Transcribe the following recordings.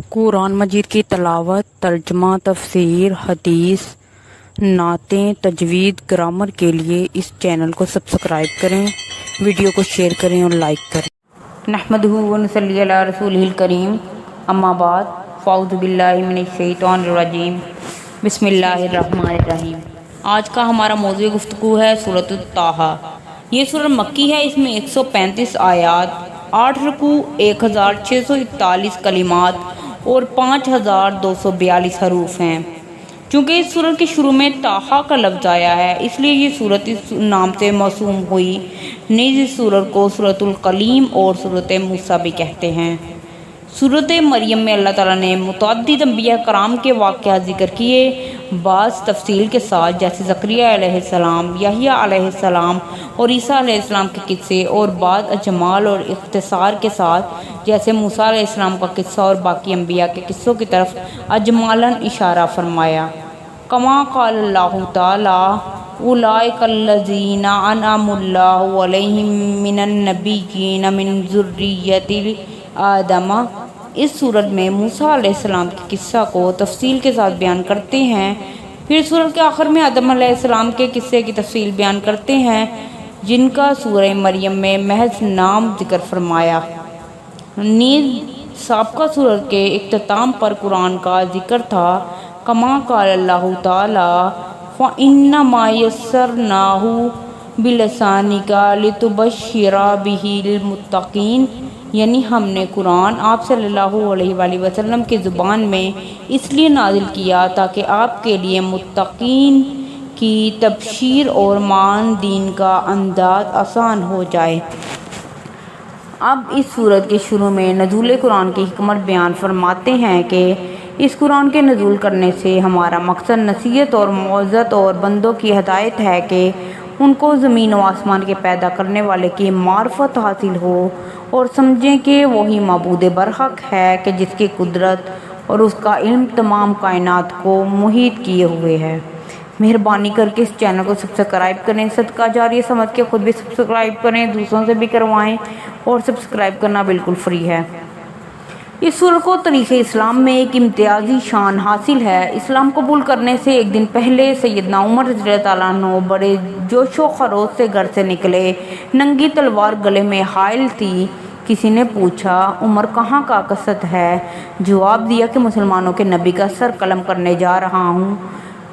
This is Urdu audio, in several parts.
قرآن مجید کی تلاوت، ترجمہ، تفسیر، حدیث، نعتیں، تجوید، گرامر کے لیے اس چینل کو سبسکرائب کریں، ویڈیو کو شیئر کریں اور لائک کریں۔ نحمدہ و نصلی علی رسولہ الکریم، اما بعد، فاعوذ باللہ من الشیطان الرجیم، بسم اللہ الرحمن الرحیم۔ آج کا ہمارا موضوع گفتگو ہے سورۃ طٰہٰ۔ یہ سورہ مکی ہے۔ اس میں 135 آیات، 8 رکوع، 1641 کلمات اور 5242 حروف ہیں۔ چونکہ اس سورت کے شروع میں طٰہٰ کا لفظ آیا ہے، اس لیے یہ سورت اس نام سے موسوم ہوئی۔ نیز اس سورت کو سورۃ الکلیم اور سورۃ موسیٰ بھی کہتے ہیں۔ سورۃ مریم میں اللہ تعالیٰ نے متعدد انبیاء کرام کے واقعات ذکر کیے، بعض تفصیل کے ساتھ، جیسے زکریا علیہ السلام، یحییٰ علیہ السلام اور عیسیٰ علیہ السلام کے قصے، اور بعض اجمال اور اختصار کے ساتھ، جیسے موسیٰ علیہ السلام کا قصہ اور باقی انبیاء کے قصوں کی طرف اجمالاً اشارہ فرمایا۔ کما قال اللہ تعالیٰ اولئک الذین انعم اللہ علیہم من النبیین من ذریۃ آدم۔ اس صورت میں موسیٰ علیہ السلام کے قصہ کو تفصیل کے ساتھ بیان کرتے ہیں، پھر سورت کے آخر میں آدم علیہ السلام کے قصے کی تفصیل بیان کرتے ہیں، جن کا سورہ مریم میں محض نام ذکر فرمایا۔ نیز سابقہ سورت کے اختتام پر قرآن کا ذکر تھا۔ کما قال اللہ تعالیٰ فَإِنَّمَا يَسَّرْنَاهُ بِلِسَانِكَ لِتُبَشِّرَ بِهِ الْمُتَّقِينَ، یعنی ہم نے قرآن آپ صلی اللہ علیہ وآلہ وسلم کی زبان میں اس لیے نازل کیا تاکہ آپ کے لیے متقین کی تبشیر اور مان دین کا انداز آسان ہو جائے۔ اب اس سورت کے شروع میں نزول قرآن کی حکمت بیان فرماتے ہیں کہ اس قرآن کے نزول کرنے سے ہمارا مقصد نصیحت اور موعظت اور بندوں کی ہدایت ہے کہ ان کو زمین و آسمان کے پیدا کرنے والے کی معرفت حاصل ہو اور سمجھیں کہ وہی معبود برحق ہے کہ جس کی قدرت اور اس کا علم تمام کائنات کو محیط کیے ہوئے ہے۔ مہربانی کر کے اس چینل کو سبسکرائب کریں، صدقہ جاریہ سمجھ کے خود بھی سبسکرائب کریں، دوسروں سے بھی کروائیں، اور سبسکرائب کرنا بالکل فری ہے۔ اس سورت کو تاریخ اسلام میں ایک امتیازی شان حاصل ہے۔ اسلام قبول کرنے سے ایک دن پہلے سیدنا عمر رضی اللہ تعالیٰ عنہ بڑے جوش و خروش سے گھر سے نکلے، ننگی تلوار گلے میں حائل تھی۔ کسی نے پوچھا، عمر کہاں کا قصد ہے؟ جواب دیا کہ مسلمانوں کے نبی کا سر قلم کرنے جا رہا ہوں۔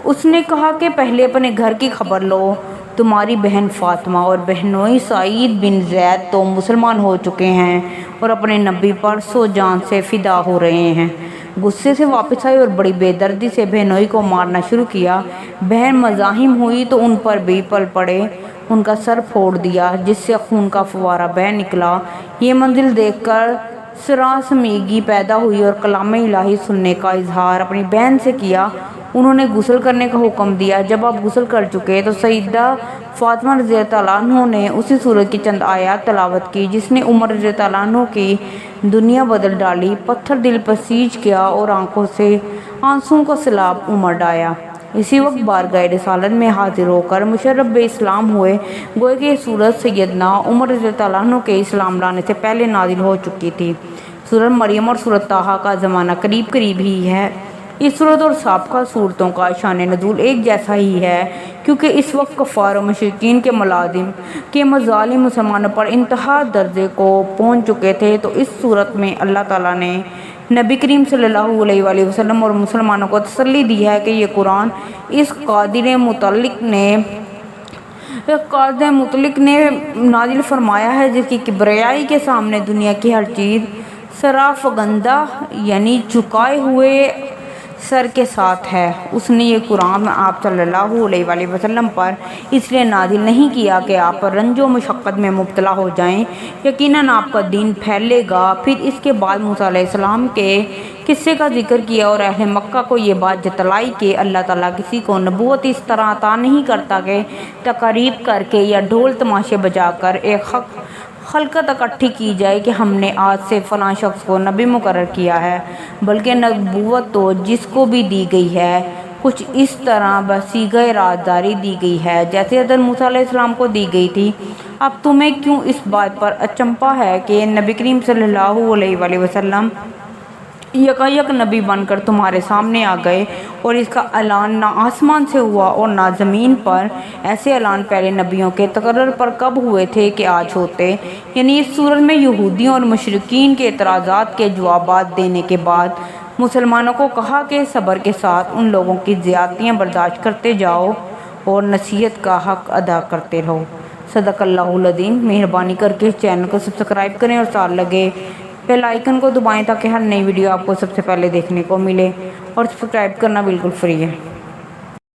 اس نے کہا کہ پہلے اپنے گھر کی خبر لو، تمہاری بہن فاطمہ اور بہنوئی سعید بن زید تو مسلمان ہو چکے ہیں اور اپنے نبی پر سو جان سے فدا ہو رہے ہیں۔ غصے سے واپس آئی اور بڑی بے دردی سے بہنوئی کو مارنا شروع کیا۔ بہن مزاحم ہوئی تو ان پر بھی پل پڑے، ان کا سر پھوڑ دیا جس سے خون کا فوارہ بہہ نکلا۔ یہ منزل دیکھ کر سراسمیگی پیدا ہوئی اور کلام الہی سننے کا اظہار اپنی بہن سے کیا۔ انہوں نے غسل کرنے کا حکم دیا۔ جب آپ غسل کر چکے تو سیدہ فاطمہ رضی اللہ تعالیٰ عنہ نے اسی سورت کی چند آیات تلاوت کی جس نے عمر رضی اللہ تعالیٰ عنہ کی دنیا بدل ڈالی۔ پتھر دل پر سیج کیا اور آنکھوں سے آنسوؤں کا سیلاب امڑ آیا۔ اسی وقت بارگاہ رسالت میں حاضر ہو کر مشرف اسلام ہوئے۔ گویا کہ یہ سورت سیدنا عمر رضی اللہ تعالیٰ عنہ کے اسلام لانے سے پہلے نازل ہو چکی تھی۔ سورت مریم اور سورت طٰہٰ کا زمانہ قریب قریب ہی ہے۔ اس سورت اور سابقہ صورتوں کا شان نزول ایک جیسا ہی ہے، کیونکہ اس وقت کفار و مشرکین کے مظالم مسلمانوں پر انتہا درجے کو پہنچ چکے تھے۔ تو اس صورت میں اللہ تعالیٰ نے نبی کریم صلی اللہ علیہ وآلہ وسلم اور مسلمانوں کو تسلی دی ہے کہ یہ قرآن اس قادر مطلق نے نازل فرمایا ہے جس کی کبریائی کے سامنے دنیا کی ہر چیز سرافگندہ، یعنی جھکائے ہوئے سر کے ساتھ ہے۔ اس نے یہ قرآن آپ صلی اللہ علیہ وآلہ وسلم پر اس لیے نازل نہیں کیا کہ آپ رنج و مشقت میں مبتلا ہو جائیں، یقیناً آپ کا دین پھیلے گا۔ پھر اس کے بعد موسیٰ علیہ السلام کے قصے کا ذکر کیا اور اہل مکہ کو یہ بات جتلائی کہ اللہ تعالیٰ کسی کو نبوت اس طرح عطا نہیں کرتا کہ تقریب کر کے یا ڈھول تماشے بجا کر ایک خلقت اکٹھی کی جائے کہ ہم نے آج سے فلاں شخص کو نبی مقرر کیا ہے، بلکہ نبوت تو جس کو بھی دی گئی ہے کچھ اس طرح بصیغہ رازداری دی گئی ہے جیسے حضرت موسیٰ علیہ السلام کو دی گئی تھی۔ اب تمہیں کیوں اس بات پر اچنبھا ہے کہ نبی کریم صلی اللہ علیہ وآلہ وسلم یکایک نبی بن کر تمہارے سامنے آ گئے، اور اس کا اعلان نہ آسمان سے ہوا اور نہ زمین پر۔ ایسے اعلان پہلے نبیوں کے تقرر پر کب ہوئے تھے کہ آج ہوتے؟ یعنی اس صورت میں یہودیوں اور مشرکین کے اعتراضات کے جوابات دینے کے بعد مسلمانوں کو کہا کہ صبر کے ساتھ ان لوگوں کی زیادتیاں برداشت کرتے جاؤ اور نصیحت کا حق ادا کرتے رہو۔ صدق اللہ العظیم۔ مہربانی کر کے اس چینل کو سبسکرائب کریں اور ساتھ لگے بیل آئیکن کو دبائیں تاکہ ہر نئی ویڈیو آپ کو سب سے پہلے دیکھنے کو ملے، اور سبسکرائب کرنا بالکل فری ہے۔